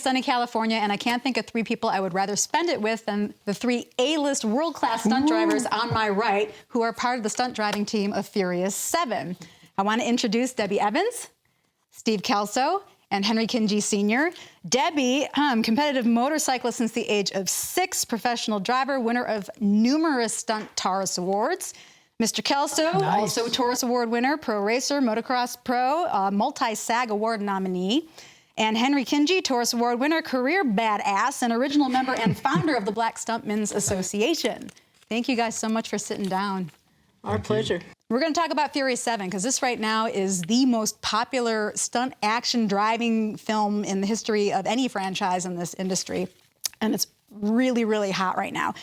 sunny California, and I can't think of 3 people I would rather spend it with than the 3 A-list world-class stunt drivers on my right, who are part of the stunt driving team of Furious 7. I want to introduce Debbie Evans, Steve Kelso, and Henry Kingi Sr. Debbie, competitive motorcyclist since the age of 6, professional driver, winner of numerous Stunt Taurus Awards. Mr. Kelso, also Taurus Award winner, pro racer, motocross pro, multi-SAG Award nominee. And Henry Kingi, Taurus Award winner, career badass, and original member and founder of the Black Stuntmen's Association. Thank you guys so much for sitting down. Our pleasure. We're going to talk about Furious 7 because this right now is the most popular stunt action driving film in the history of any franchise in this industry. And it's really, really hot right now.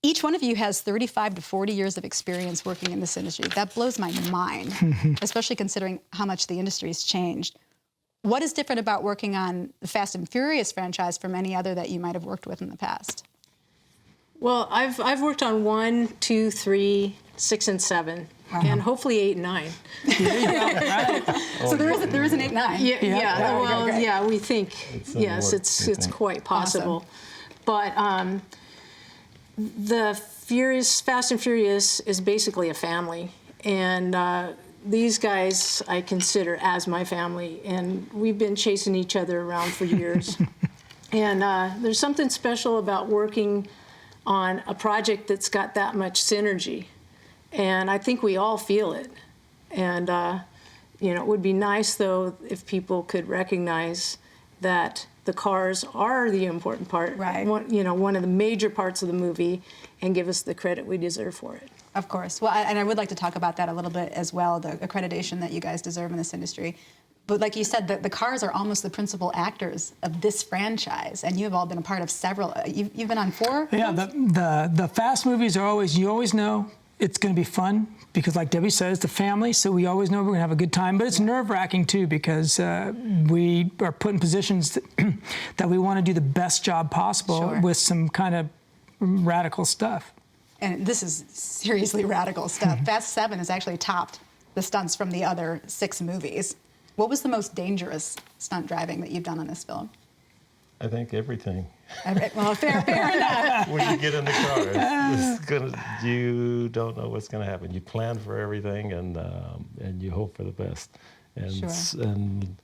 Each one of you has 35 to 40 years of experience working in this industry. That blows my mind, especially considering how much the industry has changed. What is different about working on the Fast and Furious franchise from any other that you might have worked with in the past? Well, I've worked on 1, 2, 3, 6, and 7, and hopefully 8 and 9. So there is an 8 and 9. Yeah. We think it's quite possible. Awesome. But the Fast and Furious is basically a family, and these guys I consider as my family, and we've been chasing each other around for years. And there's something special about working on a project that's got that much synergy, and I think we all feel it. And you know, it would be nice though if people could recognize that the cars are the important part, right? One of the major parts of the movie, and give us the credit we deserve for it. Of course. Well, and I would like to talk about that a little bit as well, the accreditation that you guys deserve in this industry. But like you said, the cars are almost the principal actors of this franchise, and you have all been a part of several. You've been on 4? Yeah, the Fast movies are always, you always know it's going to be fun because, like Debbie says, it's a family, so we always know we're going to have a good time. But it's nerve-wracking, too, because we are put in positions that we want to do the best job possible with some kind of radical stuff. And this is seriously radical stuff. Fast 7 has actually topped the stunts from the other 6 movies. What was the most dangerous stunt driving that you've done on this film? I think everything. Well, fair enough. When you get in the car, you don't know what's going to happen. You plan for everything, and you hope for the best. And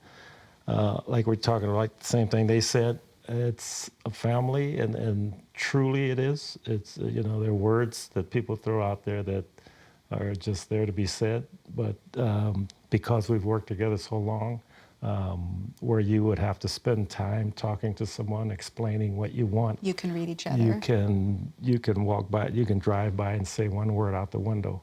like we're talking about, like the same thing they said, it's a family, and truly it is. It's there are words that people throw out there that are just there to be said, but because we've worked together so long, where you would have to spend time talking to someone, explaining what you want. You can read each other. You can walk by, you can drive by and say one word out the window,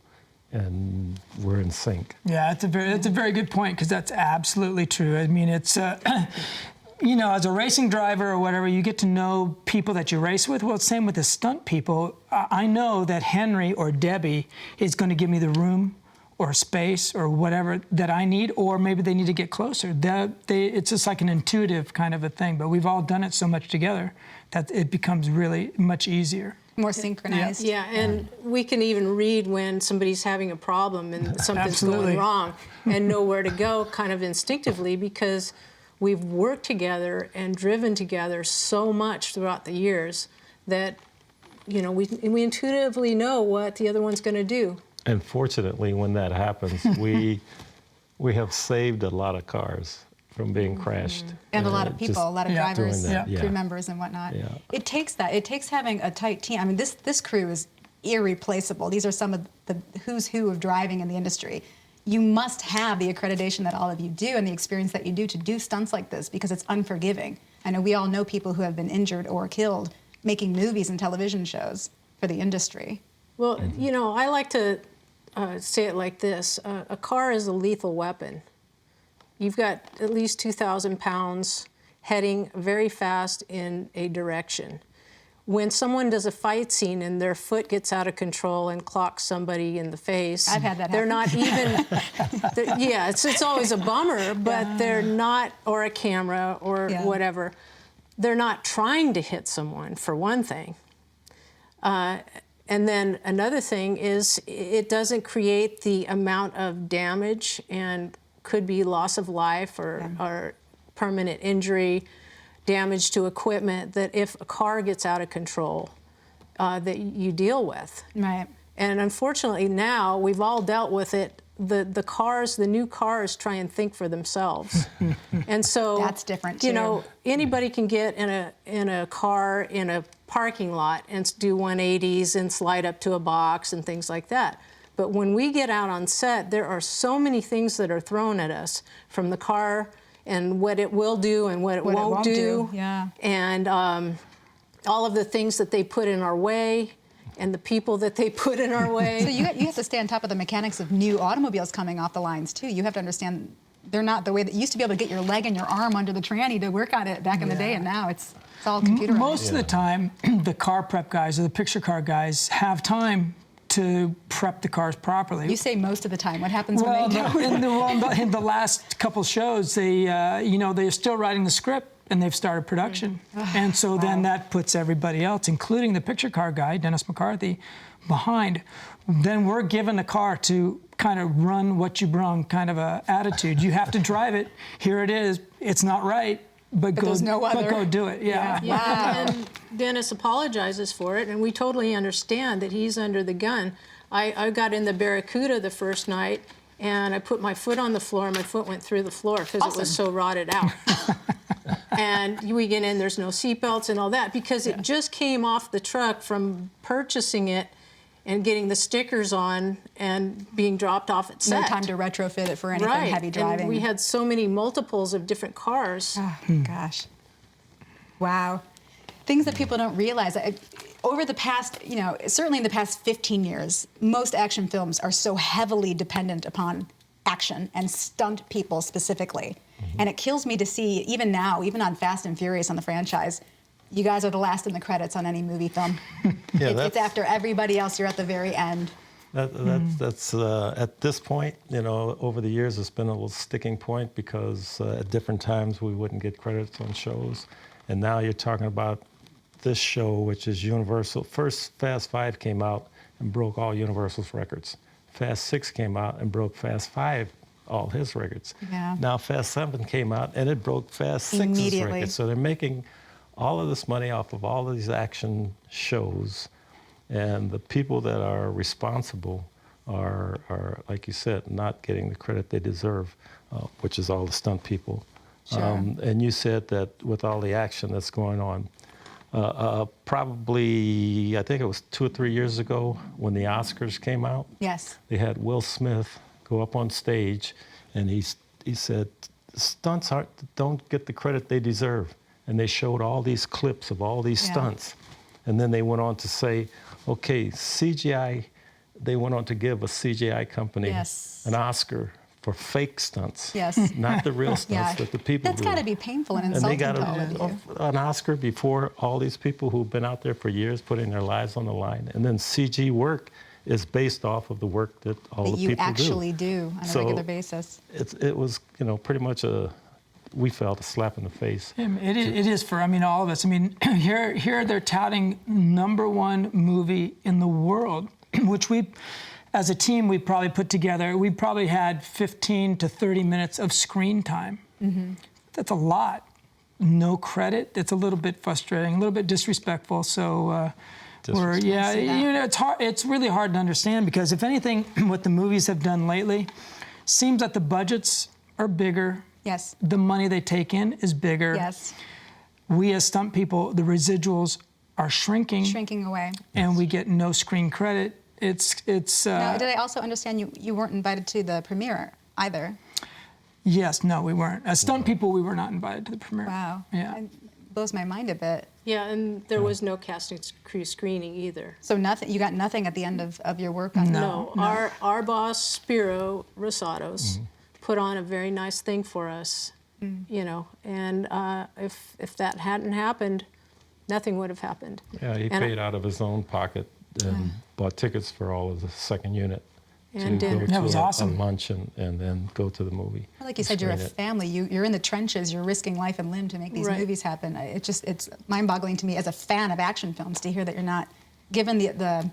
and we're in sync. Yeah, that's a very good point, because that's absolutely true. I mean, it's as a racing driver or whatever, you get to know people that you race with. Well, same with the stunt people. I know that Henry or Debbie is going to give me the room or space or whatever that I need, or maybe they need to get closer. It's just like an intuitive kind of a thing, but we've all done it so much together that it becomes really much easier. More synchronized. Yeah, and we can even read when somebody's having a problem and something's going wrong and know where to go kind of instinctively, because we've worked together and driven together so much throughout the years that, we intuitively know what the other one's going to do. And fortunately, when that happens, we have saved a lot of cars from being crashed. And a lot of people, a lot of drivers, crew Yeah. members and whatnot. Yeah. It takes that. It takes having a tight team. I mean, this crew is irreplaceable. These are some of the who's who of driving in the industry. You must have the accreditation that all of you do and the experience that you do to do stunts like this, because it's unforgiving. I know we all know people who have been injured or killed making movies and television shows for the industry. Well, I like to say it like this. A car is a lethal weapon. You've got at least 2,000 pounds heading very fast in a direction. When someone does a fight scene and their foot gets out of control and clocks somebody in the face, I've had that they're happen. Not even, it's always a bummer, but they're not, or a camera or whatever, they're not trying to hit someone, for one thing. And then another thing is it doesn't create the amount of damage and could be loss of life or permanent injury damage to equipment that if a car gets out of control, that you deal with. Right. And unfortunately now, we've all dealt with it. The new cars try and think for themselves. And so that's different too. You know, anybody can get in a car in a parking lot and do 180s and slide up to a box and things like that. But when we get out on set, there are so many things that are thrown at us from the car and what it will do and what it won't do. Yeah. And all of the things that they put in our way and the people that they put in our way. So you have to stay on top of the mechanics of new automobiles coming off the lines too. You have to understand they're not the way that you used to be able to get your leg and your arm under the tranny to work on it back in the day, and now it's all computerized. Most of the time, the car prep guys or the picture car guys have time to prep the cars properly. You say most of the time. What happens when they don't? In the last couple shows, they, they're still writing the script and they've started production. And so then that puts everybody else, including the picture car guy, Dennis McCarthy, behind. Then we're given the car to kind of run what you brung kind of a attitude. You have to drive it. Here it is. It's not right. But go, there's no other. But go do it. Yeah. Yeah. And Dennis apologizes for it, and we totally understand that he's under the gun. I got in the Barracuda the first night, and I put my foot on the floor, and my foot went through the floor because it was so rotted out. And we get in, there's no seatbelts and all that, because it just came off the truck from purchasing it and getting the stickers on and being dropped off at set. No time to retrofit it for anything heavy driving. And we had so many multiples of different cars. Oh, gosh. Wow. Things that people don't realize. Over the past, certainly in the past 15 years, most action films are so heavily dependent upon action and stunt people specifically. Mm-hmm. And it kills me to see, even now, even on Fast and Furious on the franchise, you guys are the last in the credits on any movie film. It's after everybody else, you're at the very end. That's at this point, over the years, it's been a little sticking point because at different times we wouldn't get credits on shows. And now you're talking about this show, which is Universal. First, Fast 5 came out and broke all Universal's records. Fast 6 came out and broke Fast 5, all his records. Yeah. Now Fast 7 came out and it broke Fast 6's records. So they're making all of this money off of all of these action shows. And the people that are responsible are, like you said, not getting the credit they deserve, which is all the stunt people. Sure. And you said that with all the action that's going on, probably, I think it was 2 or 3 years ago when the Oscars came out. Yes. They had Will Smith go up on stage, and he said, stunts don't get the credit they deserve. And they showed all these clips of all these stunts. And then they went on to say, okay, CGI, they went on to give a CGI company an Oscar for fake stunts. Yes. Not the real stunts that the people That's got to be painful and insulting to all of you. An Oscar before all these people who've been out there for years putting their lives on the line. And then CG work is based off of the work that all the people do. That you actually do on a regular basis. It was, pretty much we felt a slap in the face. It is for, all of us. Here they're touting #1 movie in the world, which we, as a team, we probably put together. We probably had 15 to 30 minutes of screen time. Mm-hmm. That's a lot. No credit. It's a little bit frustrating, a little bit disrespectful. So it's hard. It's really hard to understand because if anything, what the movies have done lately seems that the budgets are bigger. Yes. The money they take in is bigger. Yes. We as stunt people, the residuals are shrinking. Shrinking away. And we get no screen credit. It's. Now, did I also understand you weren't invited to the premiere either? Yes. No, we weren't. As stunt people, we were not invited to the premiere. Wow. Yeah. It blows my mind a bit. Yeah, and there was no casting crew screening either. So nothing. You got nothing at the end of your work on No. Our boss Spiro Rosados put on a very nice thing for us, and if that hadn't happened, nothing would have happened. Yeah, he paid out of his own pocket and bought tickets for all of the second unit and to dinner. go That to was awesome. a lunch and then go to the movie. Like you said, you're a family. You're in the trenches. You're risking life and limb to make these movies happen. It's mind-boggling to me as a fan of action films to hear that you're not given the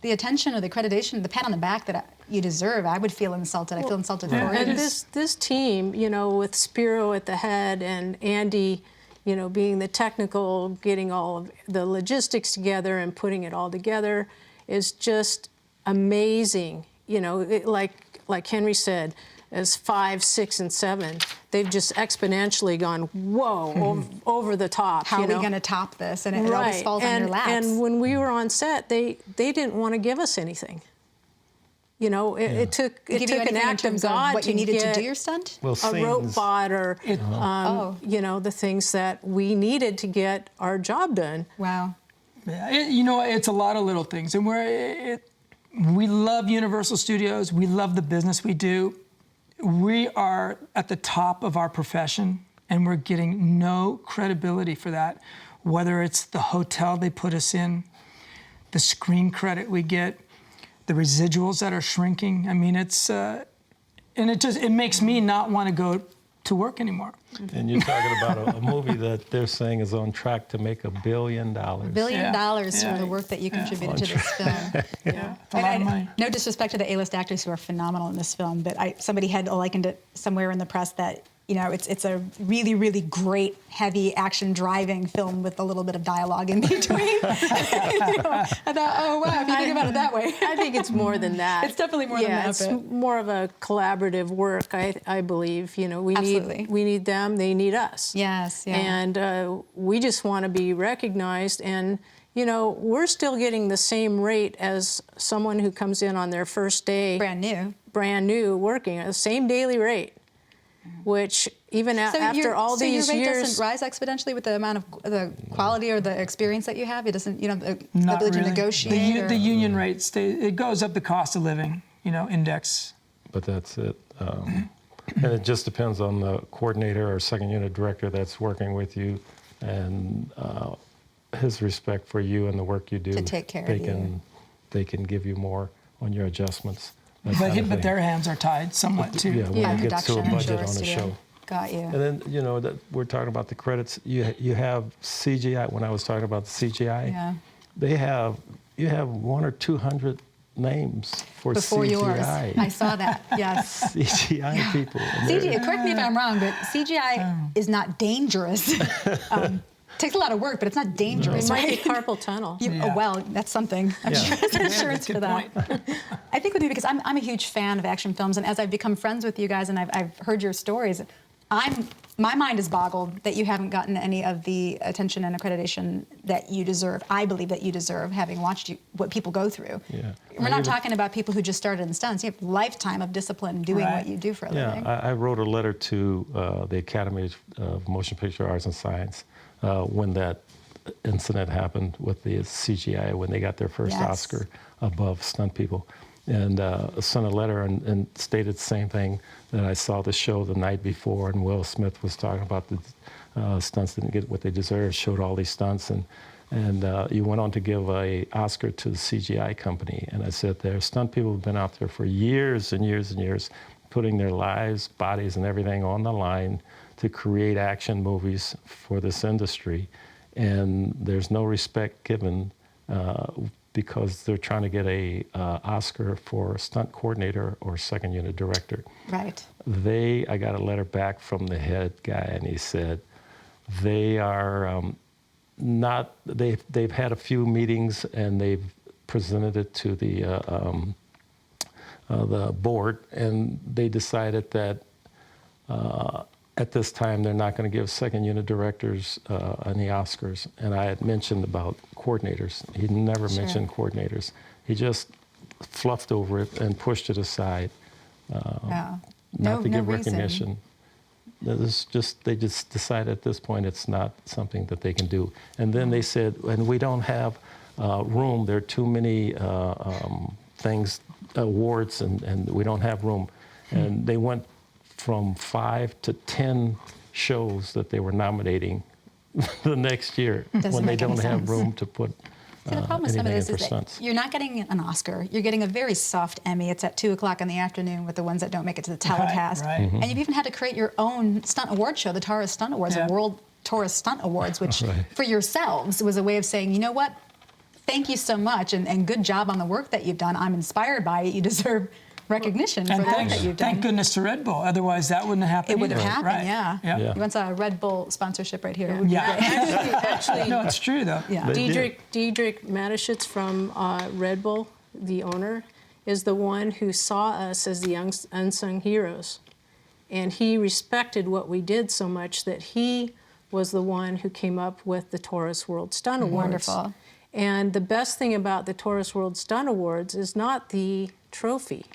attention or the accreditation, the pat on the back that you deserve. I would feel insulted. I feel insulted for you. And this team, with Spiro at the head and Andy you know, being the technical, getting all of the logistics together and putting it all together is just amazing. You know, like Henry said, as 5, 6, and 7, they've just exponentially gone, whoa, over the top. How you are we know? going to top this? And it always falls on your laps. And when we were on set, they didn't want to give us anything. You know, it took an act of God what to you needed get to do your stunt. Well, a robot or, Oh. you know, the things that we needed to get our job done. Wow. Yeah, you know, it's a lot of little things, and we love Universal Studios. We love the business we do. We are at the top of our profession, and we're getting no credibility for that. Whether it's the hotel they put us in, the screen credit we get, the residuals that are shrinking. I mean, it's and it makes me not want to go to work anymore. And you're talking about a movie that they're saying is on track to make $1 billion. $1 billion from the work that you contributed to this film. Yeah, it's a lot of money. No disrespect to the A-list actors who are phenomenal in this film, but somebody had likened it somewhere in the press that, you know, it's a really, really great, heavy action driving film with a little bit of dialogue in between. You know, I thought, oh wow, if you think about it that way. I think it's more than that. It's definitely more than that. It's more of a collaborative work, I believe. You know, we Absolutely. need them, they need us. Yes, yeah. And we just want to be recognized. And, you know, we're still getting the same rate as someone who comes in on their first day. Brand new, working at the same daily rate. Which even after all these your rate years, doesn't rise exponentially with the amount of the quality or the experience that you have. It doesn't, you know, the Not ability really. to negotiate. The union rate it goes up the cost of living, you know, index. But that's it. And it just depends on the coordinator or second unit director that's working with you, and his respect for you and the work you do. To take care of you. They can give you more on your adjustments. But their hands are tied somewhat too. Yeah, when it gets to a production, budget on a studio. show. Got you. And then, you know, that we're talking about the credits. You have CGI. When I was talking about the CGI, you have 100 or 200 names for Before CGI. yours. I saw that, yes. CGI people. CGI, correct me if I'm wrong, but CGI is not dangerous. Takes a lot of work, but it's not dangerous, it might be right? carpal tunnel. Oh, well, that's something. I'm sure there's insurance for that. I think with me, because I'm a huge fan of action films, and as I've become friends with you guys and I've heard your stories, my mind is boggled that you haven't gotten any of the attention and accreditation that you deserve. I believe that you deserve, having watched what people go through. Yeah. We're not talking about people who just started in stunts. You have a lifetime of discipline doing what you do for a living. I wrote a letter to the Academy of Motion Picture Arts and Science when that incident happened with the CGI, when they got their first Oscar above stunt people. And sent a letter and stated the same thing, that I saw the show the night before, and Will Smith was talking about the stunts didn't get what they deserved, showed all these stunts, and you went on to give a Oscar to the CGI company. And I said, there, stunt people have been out there for years and years and years, putting their lives, bodies, and everything on the line to create action movies for this industry, and there's no respect given because they're trying to get a Oscar for stunt coordinator or second unit director. Right. I got a letter back from the head guy, and he said they are not. They've had a few meetings, and they've presented it to the board, and they decided that. At this time, they're not going to give second unit directors any Oscars. And I had mentioned about coordinators. He never mentioned coordinators. He just fluffed over it and pushed it aside, not to give recognition. They just decided at this point it's not something that they can do. And then they said, and we don't have room. There are too many awards, and we don't have room. And they went from 5 to 10 shows that they were nominating the next year when they don't have room to put See, the problem with some of anything this in for is that stunts. you're not getting an Oscar. You're getting a very soft Emmy. It's at 2 o'clock in the afternoon with the ones that don't make it to the telecast. Right. And you've even had to create your own stunt award show, the Taurus Stunt Awards, the World Taurus Stunt Awards, which for yourselves was a way of saying, you know what, thank you so much, and good job on the work that you've done. I'm inspired by it. You deserve recognition And for the work that you've done. thank goodness to Red Bull. Otherwise, that wouldn't have happened. It would have either. happened, Right. yeah. Yeah. You once saw a Red Bull sponsorship right here. Yeah. Actually, No, it's true though. Yeah. They did. Diedrich Mateschitz from Red Bull, the owner, is the one who saw us as the unsung heroes. And he respected what we did so much that he was the one who came up with the Taurus World Stunt Awards. Wonderful. And the best thing about the Taurus World Stunt Awards is not the trophy.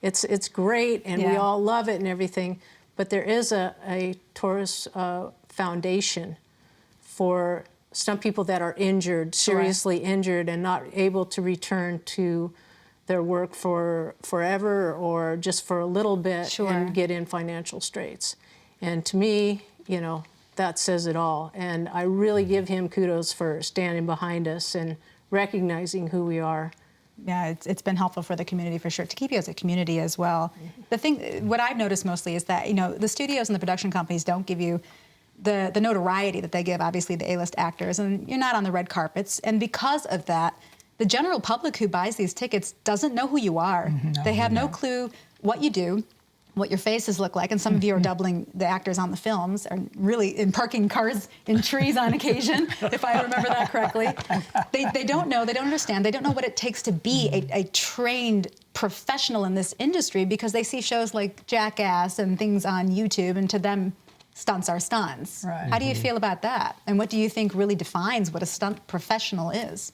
It's great, and we Yeah. all love it and everything, but there is a Taurus foundation for stunt people that are injured, seriously injured, and not able to return to their work for forever or just for a little bit Sure. and get in financial straits. And to me, you know, that says it all. And I really give him kudos for standing behind us and recognizing who we are. Yeah, it's been helpful for the community for sure, to keep you as a community as well. The thing, what I've noticed mostly is that, you know, the studios and the production companies don't give you the notoriety that they give, obviously, the A-list actors, and you're not on the red carpets. And because of that, the general public who buys these tickets doesn't know who you are. They have no clue what you do, what your faces look like, and some of you are doubling the actors on the films, and really in parking cars in trees on occasion, if I remember that correctly. They don't know, they don't understand, they don't know what it takes to be a trained professional in this industry, because they see shows like Jackass and things on YouTube, and to them, stunts are stunts. Right. How do you feel about that? And what do you think really defines what a stunt professional is?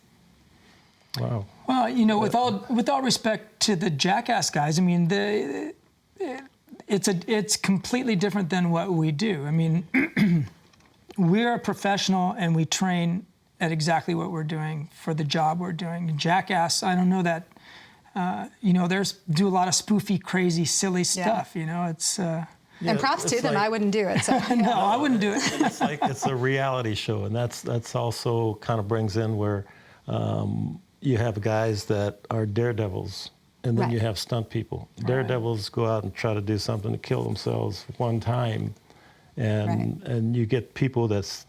Wow. Well, you know, with all respect to the Jackass guys, I mean, it's completely different than what we do. I mean, we're a professional and we train at exactly what we're doing for the job we're doing. Jackass, I don't know that. You know, do a lot of spoofy, crazy, silly stuff. You know, it's. And props to it's them, like- I wouldn't do it. So. No, I wouldn't do it. It's like it's a reality show, and that's also kind of brings in where you have guys that are daredevils, and then Right. you have stunt people. Daredevils go out and try to do something to kill themselves one time, and you get people that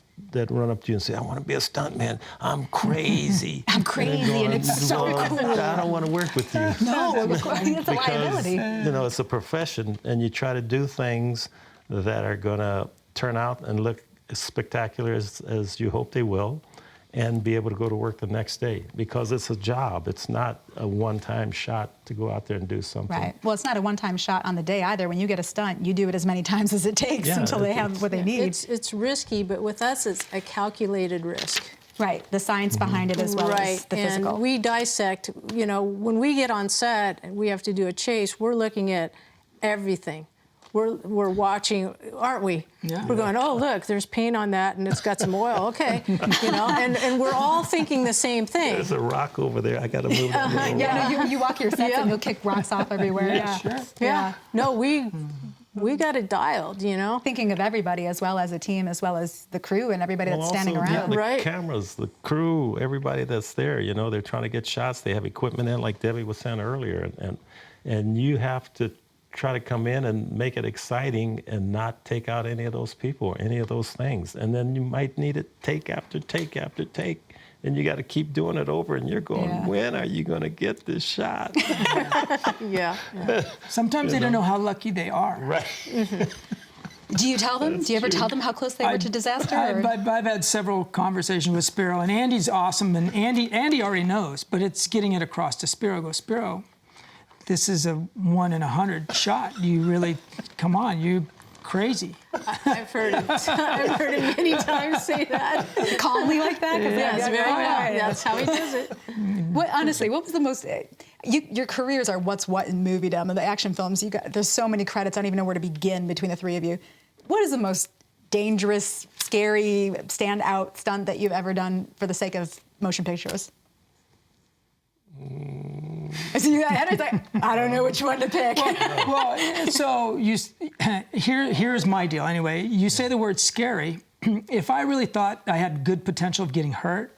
run up to you and say, "I want to be a stunt man. I'm crazy. I'm crazy, and it's so cool." I don't want to work with you." No, it's a liability. You know, it's a profession, and you try to do things that are going to turn out and look as spectacular as you hope they will, and be able to go to work the next day, because it's a job. It's not a one-time shot to go out there and do something. Right. Well, it's not a one-time shot on the day either. When you get a stunt, you do it as many times as it takes Yeah, until they have what they need. It's risky, but with us, it's a calculated risk. Right. The science behind it as well as the physical. And we dissect, you know, when we get on set and we have to do a chase, we're looking at everything. We're watching, aren't we? Yeah. We're going, oh, look, there's paint on that and it's got some oil. Okay. You know, and we're all thinking the same thing. There's a rock over there. I got to move that little Yeah, rock. no, you walk your sets Yeah. and you'll kick rocks off everywhere. Yeah, sure. Yeah. No, we got it dialed, you know? Thinking of everybody as well as a team, as well as the crew and everybody that's standing also, around. the Right. cameras, the crew, everybody that's there, you know, they're trying to get shots. They have equipment in, like Debbie was saying earlier, and you have to try to come in and make it exciting and not take out any of those people or any of those things. And then you might need it take after take after take, and you got to keep doing it over, and you're going, Yeah. when are you going to get this shot? Yeah. Sometimes they don't know how lucky they are. Right. Do you tell them? Do you ever tell them how close they were to disaster? or- I've had several conversations with Spiro, and Andy's awesome, and Andy already knows, but it's getting it across to Spiro. Go, Spiro, this is a 1 in 100 shot. You really, come on, you crazy. I've heard it many times say that. Calmly like that? 'Cause Yes, yeah, very yeah, well. yeah. That's how he does it. Honestly, what was the most? Your careers are what's what in moviedom and the action films. There's so many credits. I don't even know where to begin between the three of you. What is the most dangerous, scary, standout stunt that you've ever done for the sake of motion pictures? I see that head. It's like, I don't know which one to pick. Well, so here's my deal. Anyway, you say the word scary. If I really thought I had good potential of getting hurt,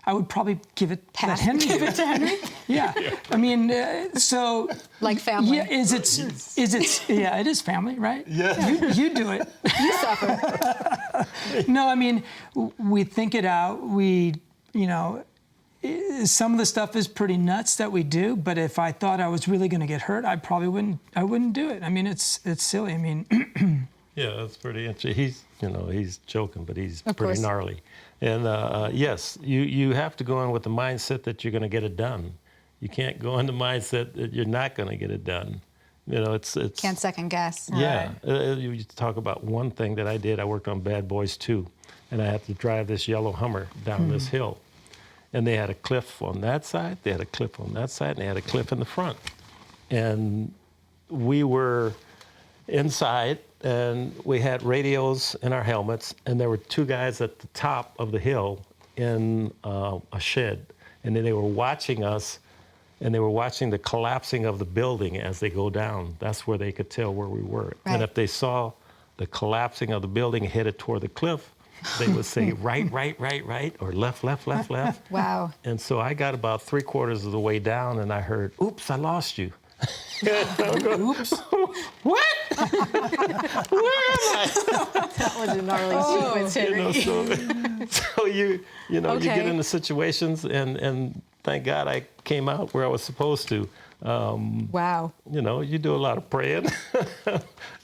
I would probably give it let Henry. Give it to Henry. Yeah, I mean, so Like family. yeah, is it? Yeah, it is family, right? Yeah. You do it. You suffer. No, I mean, we think it out. We, you know, some of the stuff is pretty nuts that we do, but if I thought I was really going to get hurt, I wouldn't do it. I mean, it's silly. I mean, yeah, that's pretty interesting. He's joking, but he's Of pretty course. gnarly. And yes, you have to go in with the mindset that you're going to get it done. You can't go in the mindset that you're not going to get it done. It's Can't second guess. yeah. You talk about one thing that I did. I worked on Bad Boys 2, and I had to drive this yellow Hummer down this hill. And they had a cliff on that side, they had a cliff on that side, and they had a cliff in the front. And we were inside, and we had radios in our helmets, and there were two guys at the top of the hill in a shed. And then they were watching us, and they were watching the collapsing of the building as they go down. That's where they could tell where we were. Right. And if they saw the collapsing of the building headed toward the cliff, they would say right, or left. Wow. And so I got about 3/4 of the way down, and I heard, "Oops, I lost you." oops. What? Where am I? That was a gnarly sequence, Henry. So you get Okay. into situations, and thank God I came out where I was supposed to. Wow. You do a lot of praying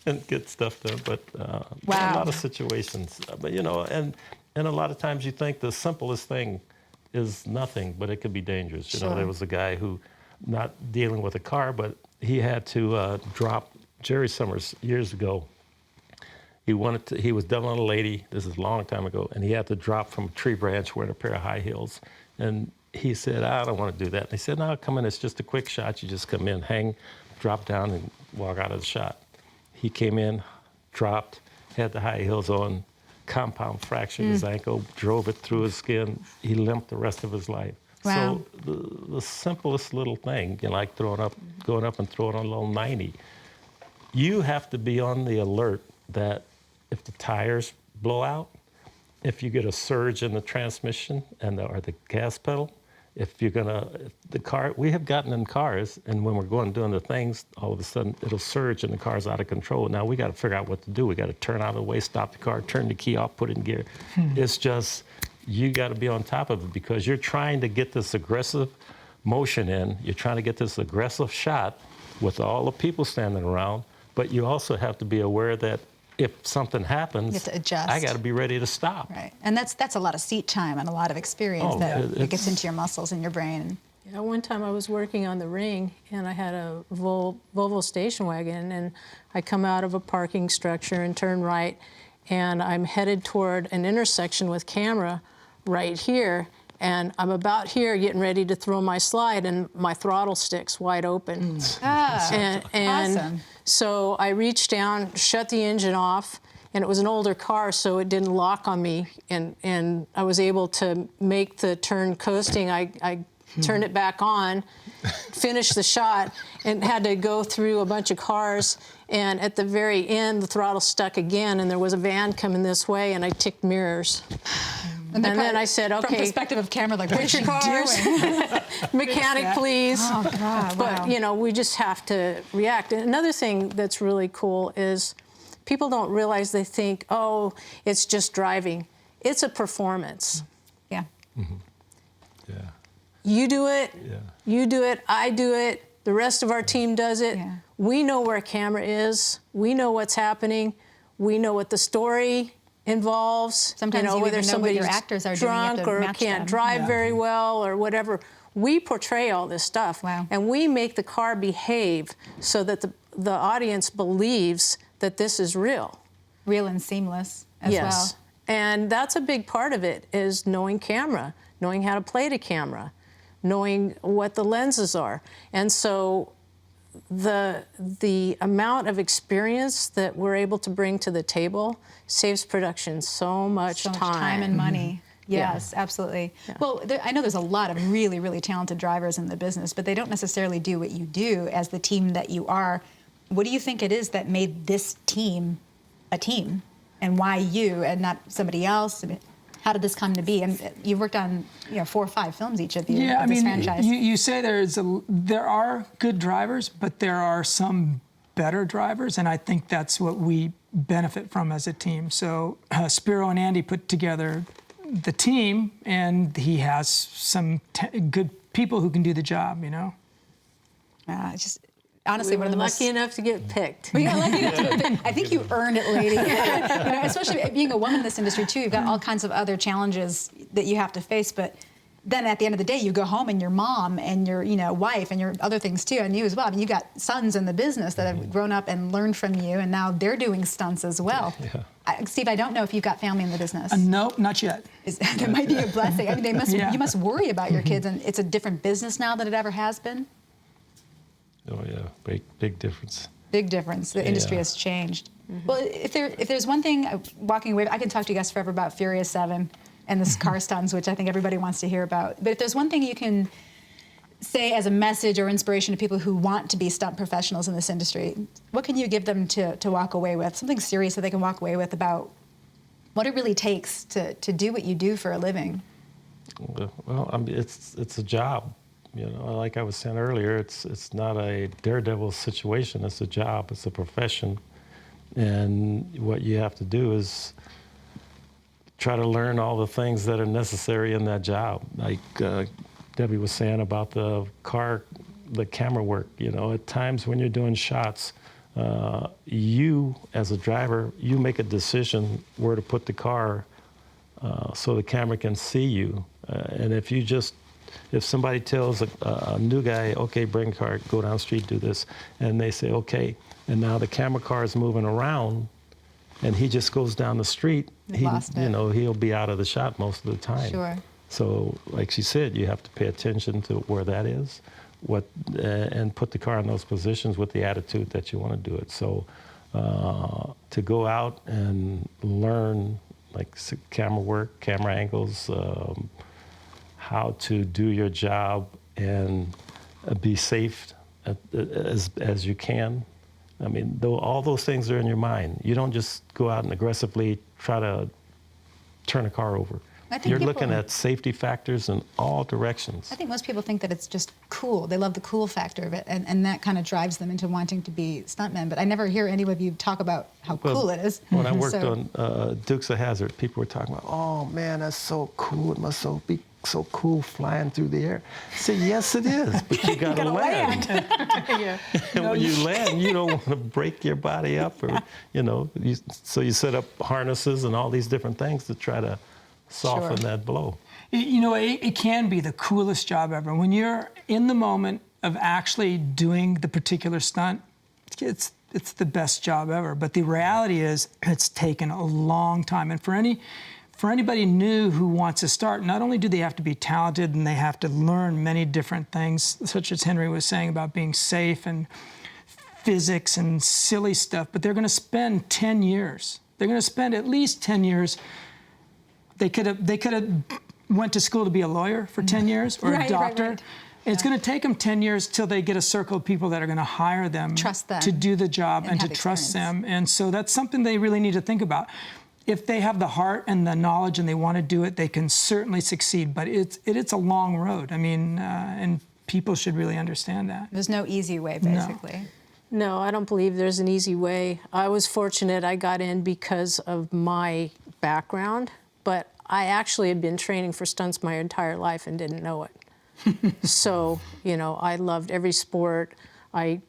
and get stuff done, but a Wow. lot of situations. But and a lot of times you think the simplest thing is nothing, but it could be dangerous. Sure. There was a guy who, not dealing with a car, but he had to drop Jerry Summers years ago. He was done on a lady. This is a long time ago, and he had to drop from a tree branch wearing a pair of high heels, and he said, "I don't want to do that." And he said, "No, come in. It's just a quick shot. You just come in, hang, drop down, and walk out of the shot." He came in, dropped, had the high heels on, compound fractured his ankle, drove it through his skin. He limped the rest of his life. Wow. So the simplest little thing, like going up and throwing on a little 90, you have to be on the alert that if the tires blow out, if you get a surge in the transmission or the gas pedal, the car, we have gotten in cars, and when we're doing the things, all of a sudden it'll surge and the car's out of control. Now we got to figure out what to do. We got to turn out of the way, stop the car, turn the key off, put it in gear. It's just, you got to be on top of it because you're trying to get this aggressive motion in. You're trying to get this aggressive shot with all the people standing around, but you also have to be aware that if something happens, You have to adjust. I got to be ready to stop. Right. And that's a lot of seat time and a lot of experience Oh, that yeah, it gets into your muscles and your brain. Yeah, one time I was working on the ring, and I had a Volvo station wagon, and I come out of a parking structure and turn right, and I'm headed toward an intersection with camera right here, and I'm about here getting ready to throw my slide, and my throttle stick's wide open. And Awesome. so I reached down, shut the engine off, and it was an older car, so it didn't lock on me, and I was able to make the turn coasting. I turned it back on, finished the shot, and had to go through a bunch of cars, and at the very end, the throttle stuck again, and there was a van coming this way, and I ticked mirrors. And then I said, From okay, perspective of camera, like, what is your she cars. doing? mechanic, please. Oh, God, wow. But, we just have to react. And another thing that's really cool is people don't realize, they think, oh, it's just driving. It's a performance. Yeah. Yeah. You do it, Yeah. you do it, I do it, the rest of our team does it. Yeah. We know where a camera is. We know what's happening. We know what the story involves. Sometimes you whether even know what your somebody's actors are doing. You have drunk to or match can't them. drive very well or whatever. We portray all this stuff. Wow. And we make the car behave so that the audience believes that this is real. Real and seamless as well. And that's a big part of it, is knowing camera, knowing how to play the camera, knowing what the lenses are. And so the amount of experience that we're able to bring to the table saves production so much So much time and money. Yes, absolutely. Yeah. Well, I know there's a lot of really, really talented drivers in the business, but they don't necessarily do what you do as the team that you are. What do you think it is that made this team a team, and why you and not somebody else? I mean, how did this come to be? And you've worked on 4 or 5 films, each of you, Yeah, I of this mean, franchise. you say there are good drivers, but there are some better drivers, and I think that's what we benefit from as a team. So Spiro and Andy put together the team, and he has some good people who can do the job, you know? Just honestly, We one were of the lucky most... enough to get picked. We got lucky enough to get picked. I think you earned it, lady. You know, especially being a woman in this industry, too, you've got all kinds of other challenges that you have to face, but then at the end of the day, you go home and your mom and your, you know, wife and your other things too, and you as well. I mean, you got sons in the business that have grown up and learned from you, and now they're doing stunts as well. Yeah. Steve, I don't know if you've got family in the business. No, not yet. That might be a blessing. I mean, they must. Yeah. You must worry about your kids, and it's a different business now than it ever has been. Oh yeah, big difference. Big difference. The industry has changed. Well, if there's one thing walking away, I can talk to you guys forever about Furious 7 and this car stunts, which I think everybody wants to hear about. But if there's one thing you can say as a message or inspiration to people who want to be stunt professionals in this industry, what can you give them to walk away with? Something serious that they can walk away with about what it really takes to do what you do for a living. Well, I mean, it's a job. You know, like I was saying earlier, it's not a daredevil situation. It's a job. It's a profession, and what you have to do is try to learn all the things that are necessary in that job. Like Debbie was saying about the camera work. You know, at times when you're doing shots, you as a driver, you make a decision where to put the car so the camera can see you. And if somebody tells a new guy, okay, bring a car, go down the street, do this, and they say, okay, and now the camera car is moving around, and he just goes down the street, he'll be out of the shot most of the time. Sure. So, like she said, you have to pay attention to where that is, and put the car in those positions with the attitude that you want to do it. So, to go out and learn like camera work, camera angles, how to do your job and be safe as you can. I mean, all those things are in your mind. You don't just go out and aggressively try to turn a car over. You're looking at safety factors in all directions. I think most people think that it's just cool. They love the cool factor of it, and that kind of drives them into wanting to be stuntmen. But I never hear any of you talk about how cool it is. When I worked on Dukes of Hazzard, people were talking about, oh man, that's so cool. It must be so cool flying through the air. I said, yes, it is, but you gotta land. And when you land, you don't want to break your body up, or so you set up harnesses and all these different things to try to soften that blow. You know, it can be the coolest job ever. When you're in the moment of actually doing the particular stunt, it's the best job ever. But the reality is, it's taken a long time. And for anybody new who wants to start, not only do they have to be talented and they have to learn many different things, such as Henry was saying about being safe and physics and silly stuff, but they're going to spend 10 years. They're going to spend at least 10 years. They could have went to school to be a lawyer for 10 years or a doctor. Right. It's going to take them 10 years till they get a circle of people that are going to hire them, trust them, to do the job and to trust them. And so that's something they really need to think about. If they have the heart and the knowledge and they want to do it, they can certainly succeed. But it's a long road. I mean, and people should really understand that. There's no easy way, basically. No, I don't believe there's an easy way. I was fortunate I got in because of my background, but I actually had been training for stunts my entire life and didn't know it. So, I loved every sport. I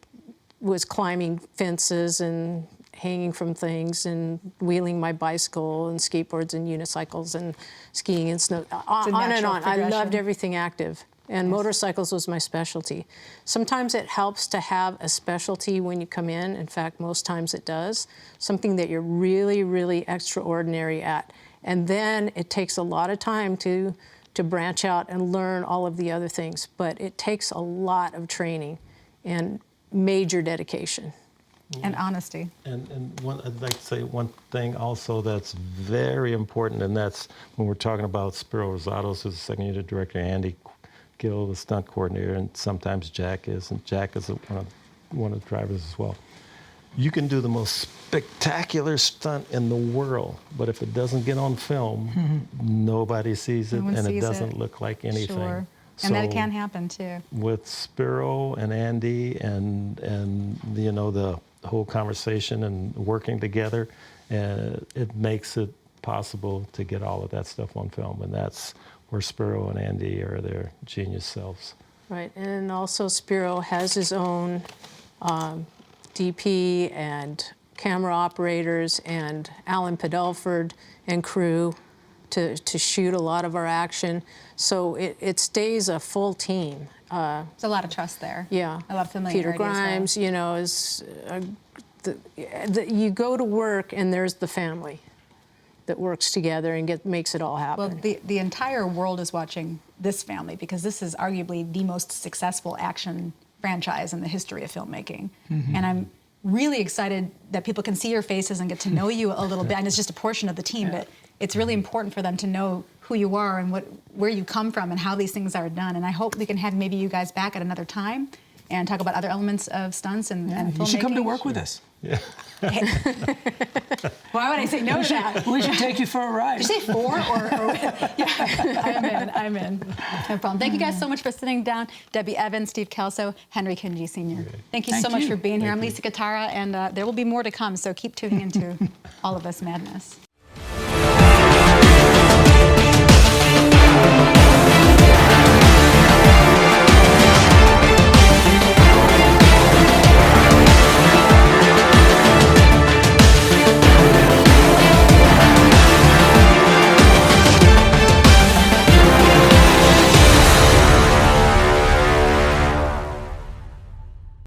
was climbing fences and hanging from things and wheeling my bicycle and skateboards and unicycles and skiing and snow, on and on. I loved everything active. And motorcycles was my specialty. Sometimes it helps to have a specialty when you come in. In fact, most times it does. Something that you're really, really extraordinary at. And then it takes a lot of time to branch out and learn all of the other things. But it takes a lot of training and major dedication. And honesty. And I'd like to say one thing also that's very important, and that's when we're talking about Spiro Rosados, who's the second unit director, Andy Gill, the stunt coordinator, and sometimes Jack is, one of the drivers as well. You can do the most spectacular stunt in the world, but if it doesn't get on film, nobody sees it, and it doesn't look like anything. Sure. So and that can happen too. With Spiro and Andy and the whole conversation and working together, it makes it possible to get all of that stuff on film, and that's where Spiro and Andy are their genius selves. Right, and also Spiro has his own DP and camera operators and Alan Padelford and crew to shoot a lot of our action. So it stays a full team. There's a lot of trust there. Yeah. I love familiarity. Peter Grimes, you know, is you go to work and there's the family that works together and makes it all happen. Well, the entire world is watching this family because this is arguably the most successful action franchise in the history of filmmaking. Mm-hmm. And I'm really excited that people can see your faces and get to know you a little bit. And it's just a portion of the team, but it's really important for them to know who you are and where you come from and how these things are done. And I hope we can have maybe you guys back at another time and talk about other elements of stunts and filmmaking. You should come to work with us. Yeah. Why would I say no to that? We should take you for a ride. Did you say 4 or yeah, I'm in. No problem. Thank you guys so much for sitting down. Debbie Evans, Steve Kelso, Henry Kinsey Sr. Thank you so much for being here. I'm Lisa Katara, and there will be more to come, so keep tuning into all of this madness.